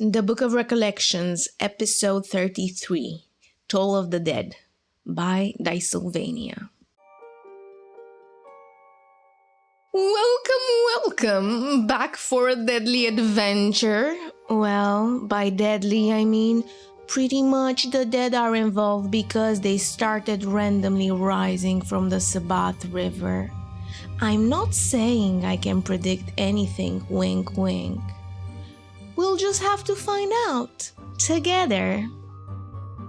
The Book of Recollections, Episode 33, Toll of the Dead, by Dicesylvania. Welcome back for a deadly adventure. Well, by deadly I mean pretty much the dead are involved because they started randomly rising from the Sabbath River. I'm not saying I can predict anything, wink wink. We'll just have to find out together.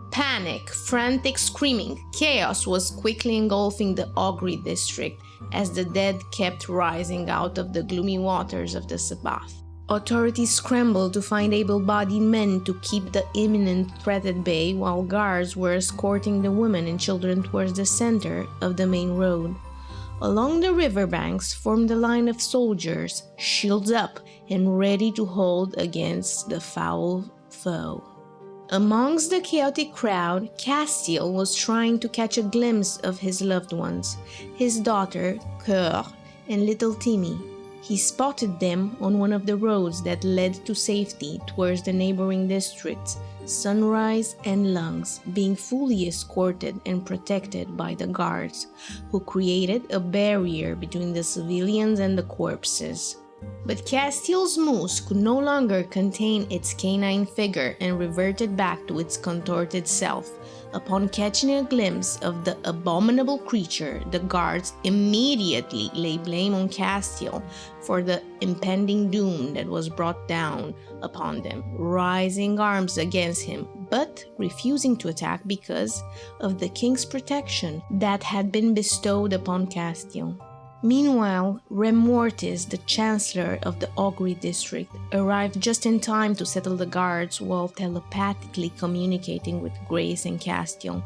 Panic, frantic screaming, chaos was quickly engulfing the Ogre district as the dead kept rising out of the gloomy waters of the Sabbath. Authorities scrambled to find able-bodied men to keep the imminent threat at bay, while guards were escorting the women and children towards the center of the main road. Along the riverbanks formed a line of soldiers, shields up and ready to hold against the foul foe. Amongst the chaotic crowd, Castiel was trying to catch a glimpse of his loved ones, his daughter, Coeur, and little Timmy. He spotted them on one of the roads that led to safety towards the neighboring districts, Sunrise and Lungs, being fully escorted and protected by the guards, who created a barrier between the civilians and the corpses. But Castiel's moose could no longer contain its canine figure and reverted back to its contorted self. Upon catching a glimpse of the abominable creature, the guards immediately laid blame on Castiel for the impending doom that was brought down upon them, raising arms against him, but refusing to attack because of the king's protection that had been bestowed upon Castiel. Meanwhile, Remortis, the chancellor of the Ogre district, arrived just in time to settle the guards while telepathically communicating with Grace and Castiel,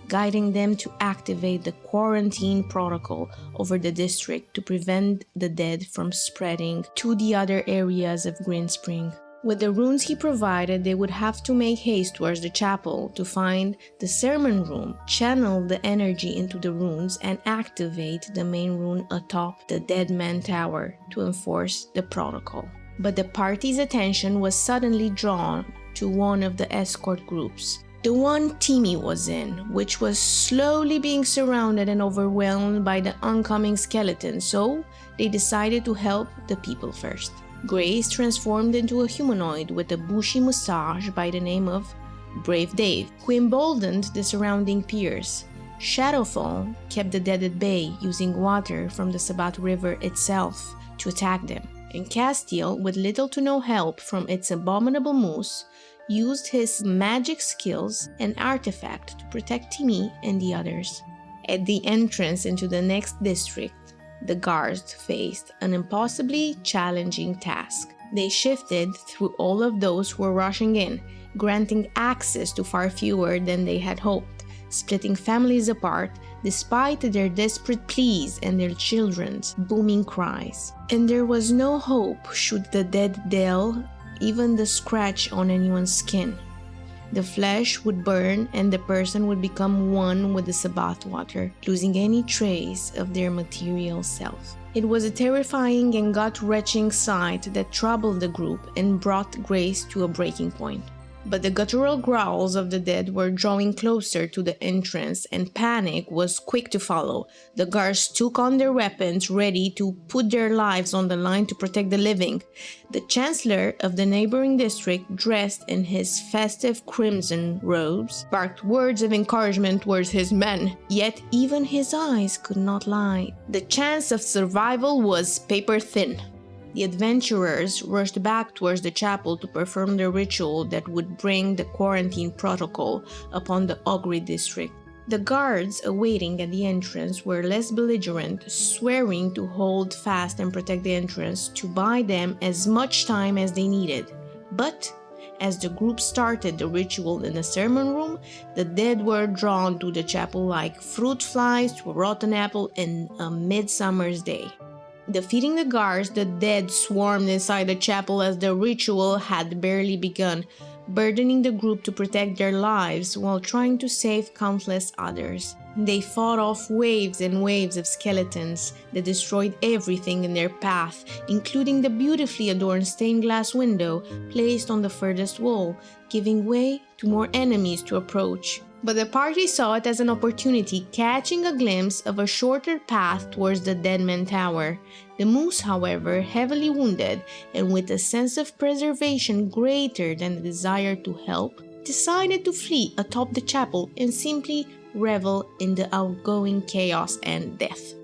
guiding them to activate the quarantine protocol over the district to prevent the dead from spreading to the other areas of Green Spring. With the runes he provided, they would have to make haste towards the chapel to find the sermon room, channel the energy into the runes, and activate the main rune atop the Dead Man Tower to enforce the protocol. But the party's attention was suddenly drawn to one of the escort groups, the one Timmy was in, which was slowly being surrounded and overwhelmed by the oncoming skeleton, so they decided to help the people first. Grace transformed into a humanoid with a bushy mustache by the name of Brave Dave, who emboldened the surrounding peers. Shadowfall kept the dead at bay, using water from the Sabbath River itself to attack them, and Castiel, with little to no help from its abominable moose, used his magic skills and artifact to protect Timmy and the others. At the entrance into the next district, the guards faced an impossibly challenging task. They shifted through all of those who were rushing in, granting access to far fewer than they had hoped, splitting families apart despite their desperate pleas and their children's booming cries. And there was no hope should the dead deal even the scratch on anyone's skin. The flesh would burn and the person would become one with the Sabbath water, losing any trace of their material self. It was a terrifying and gut-wrenching sight that troubled the group and brought Grace to a breaking point. But the guttural growls of the dead were drawing closer to the entrance, and panic was quick to follow. The guards took on their weapons, ready to put their lives on the line to protect the living. The chancellor of the neighboring district, dressed in his festive crimson robes, barked words of encouragement towards his men, yet even his eyes could not lie. The chance of survival was paper thin. The adventurers rushed back towards the chapel to perform the ritual that would bring the quarantine protocol upon the Ogre district. The guards awaiting at the entrance were less belligerent, swearing to hold fast and protect the entrance to buy them as much time as they needed. But as the group started the ritual in the sermon room, the dead were drawn to the chapel like fruit flies to a rotten apple in a midsummer's day. Defeating the guards, the dead swarmed inside the chapel as the ritual had barely begun, burdening the group to protect their lives while trying to save countless others. They fought off waves and waves of skeletons that destroyed everything in their path, including the beautifully adorned stained glass window placed on the furthest wall, giving way to more enemies to approach. But the party saw it as an opportunity, catching a glimpse of a shorter path towards the Deadman Tower. The moose, however, heavily wounded and with a sense of preservation greater than the desire to help, decided to flee atop the chapel and simply revel in the outgoing chaos and death.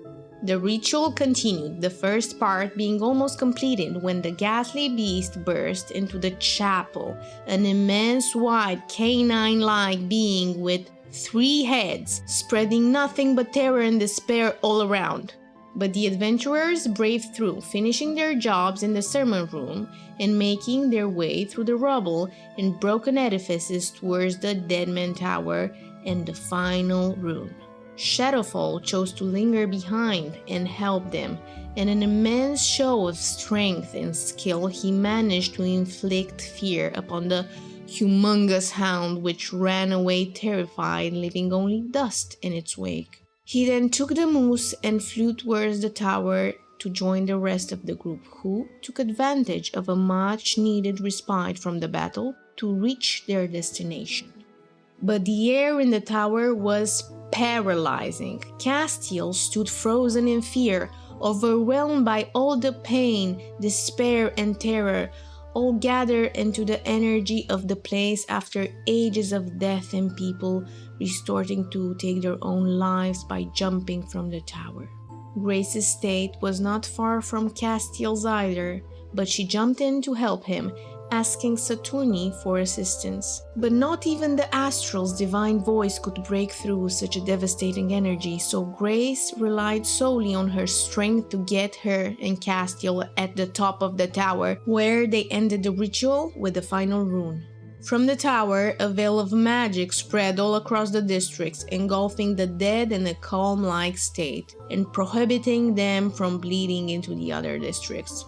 The ritual continued, the first part being almost completed when the ghastly beast burst into the chapel, an immense white canine-like being with 3 heads, spreading nothing but terror and despair all around. But the adventurers braved through, finishing their jobs in the sermon room and making their way through the rubble and broken edifices towards the Deadman Tower and the final rune. Shadowfall chose to linger behind and help them. In an immense show of strength and skill, he managed to inflict fear upon the humongous hound, which ran away terrified, leaving only dust in its wake. He then took the moose and flew towards the tower to join the rest of the group, who took advantage of a much-needed respite from the battle to reach their destination. But the air in the tower was paralyzing. Castiel stood frozen in fear, overwhelmed by all the pain, despair, and terror, all gathered into the energy of the place after ages of death and people resorting to take their own lives by jumping from the tower. Grace's state was not far from Castiel's either, but she jumped in to help him, asking Saturni for assistance. But not even the Astral's divine voice could break through such a devastating energy, so Grace relied solely on her strength to get her and Castiel at the top of the tower, where they ended the ritual with the final rune. From the tower, a veil of magic spread all across the districts, engulfing the dead in a calm-like state, and prohibiting them from bleeding into the other districts.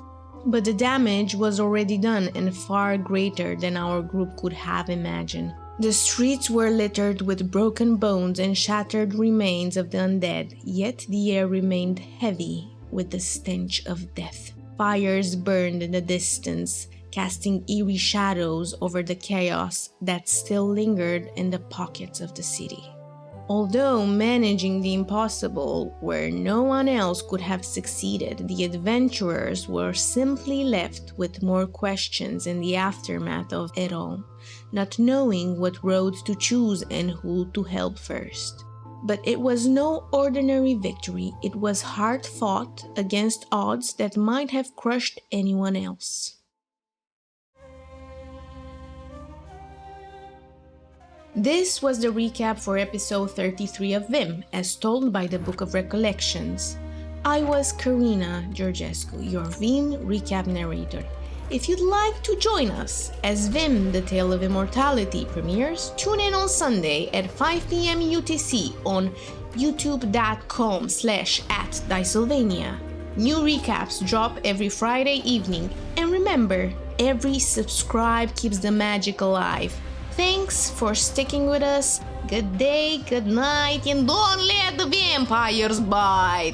But the damage was already done and far greater than our group could have imagined. The streets were littered with broken bones and shattered remains of the undead, yet the air remained heavy with the stench of death. Fires burned in the distance, casting eerie shadows over the chaos that still lingered in the pockets of the city. Although managing the impossible where no one else could have succeeded, the adventurers were simply left with more questions in the aftermath of it all, not knowing what road to choose and who to help first. But it was no ordinary victory, it was hard-fought against odds that might have crushed anyone else. This was the recap for episode 33 of VIM, as told by the Book of Recollections. I was Karina Georgescu, your VIM recap narrator. If you'd like to join us as VIM, the Tale of Immortality premieres, tune in on Sunday at 5 p.m. UTC on youtube.com/@Dicesylvania. New recaps drop every Friday evening, and remember, every subscribe keeps the magic alive. Thanks for sticking with us. Good day, good night, and don't let the vampires bite!